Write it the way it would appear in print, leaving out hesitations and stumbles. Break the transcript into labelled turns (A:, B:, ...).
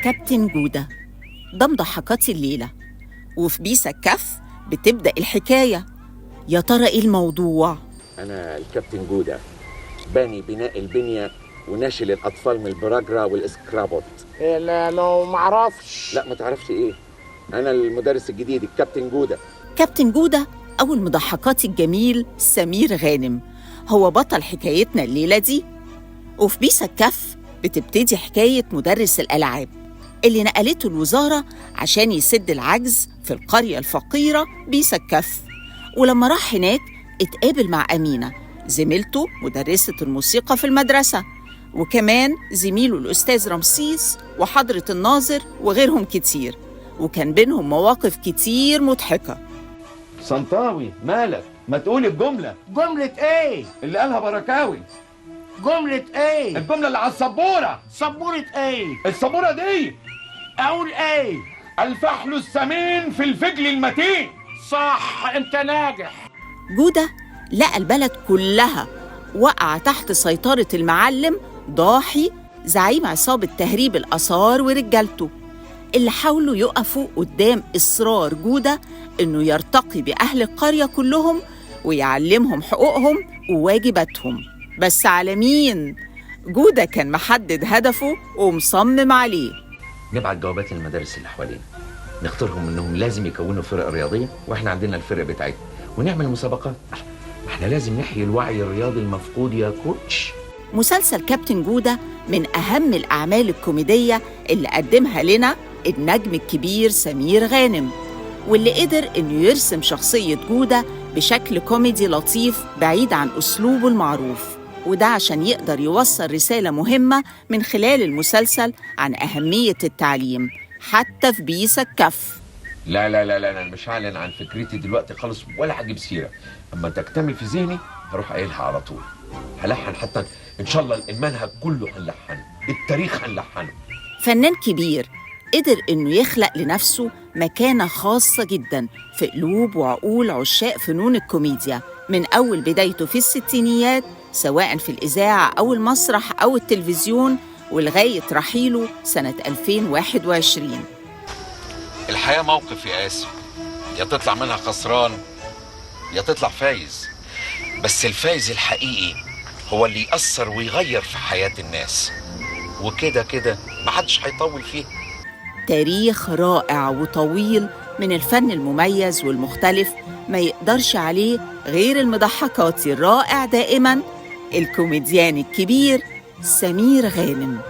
A: كابتن جودة ده مضحكات الليلة، وفي بيسا الكف بتبدأ الحكاية. يا ترى إيه الموضوع؟
B: أنا الكابتن جودة، باني بناء البنية وناشل الأطفال من البراجرا والإسكرابوت.
C: لا لو معرفش.
B: لا ما تعرفش إيه؟ أنا المدرس الجديد الكابتن جودة.
A: كابتن جودة أو المضحكات الجميل سمير غانم هو بطل حكايتنا الليلة دي. وفي بيسا الكف بتبتدي حكاية مدرس الألعاب اللي نقلته الوزارة عشان يسد العجز في القرية الفقيرة بيسا الكف. ولما راح هناك اتقابل مع أمينة زميلته مدرسة الموسيقى في المدرسة، وكمان زميله الأستاذ رمسيس وحضرة الناظر وغيرهم كتير، وكان بينهم مواقف كتير مضحكة.
D: صنطاوي مالك؟ ما تقولي الجملة.
C: جملة ايه؟
D: اللي قالها بركاوي.
C: جملة ايه؟
D: الجملة اللي على السبورة.
C: سبورة ايه؟
D: السبورة دي
C: اقول ايه؟
D: الفحل السمين في الفجل المتين.
C: صح، انت ناجح.
A: جودة لقى البلد كلها وقع تحت سيطرة المعلم ضاحي زعيم عصابة تهريب الآثار ورجالته، اللي حاولوا يقفوا قدام إصرار جودة إنه يرتقي بأهل القرية كلهم ويعلمهم حقوقهم وواجباتهم. بس على مين؟ جودة كان محدد هدفه ومصمم عليه.
B: نبعت جوابات للمدارس اللي حوالينا، نختارهم إنهم لازم يكونوا فرق رياضية، وإحنا عندنا الفرق بتاعتنا، ونعمل مسابقات. إحنا لازم نحيي الوعي الرياضي المفقود يا كوتش.
A: مسلسل كابتن جودة من أهم الأعمال الكوميدية اللي قدمها لنا النجم الكبير سمير غانم، واللي قدر إنه يرسم شخصية جودة بشكل كوميدي لطيف بعيد عن أسلوبه المعروف، وده عشان يقدر يوصل رسالة مهمة من خلال المسلسل عن أهمية التعليم حتى في بيسا الكف.
B: لا لا لا لا، أنا مش هعلن عن فكرتي دلوقتي خالص ولا هجيب سيرة. أما تكتمل في ذهني هروح قايلها على طول. هلحن حتى إن شاء الله المنهج كله هنلحنه، التاريخ هنلحنه.
A: فنان كبير قدر إنه يخلق لنفسه مكانة خاصة جداً في قلوب وعقول عشاق فنون الكوميديا من أول بدايته في الستينيات، سواء في الإذاعة أو المسرح أو التلفزيون، ولغاية رحيله سنة 2021.
B: الحياة موقف يا قاسم، يا تطلع منها خسران يا تطلع فايز، بس الفايز الحقيقي هو اللي يأثر ويغير في حياة الناس، وكده كده محدش هيطول فيه.
A: تاريخ رائع وطويل من الفن المميز والمختلف ما يقدرش عليه غير المضحكات الرائع دائماً الكوميديان الكبير سمير غانم.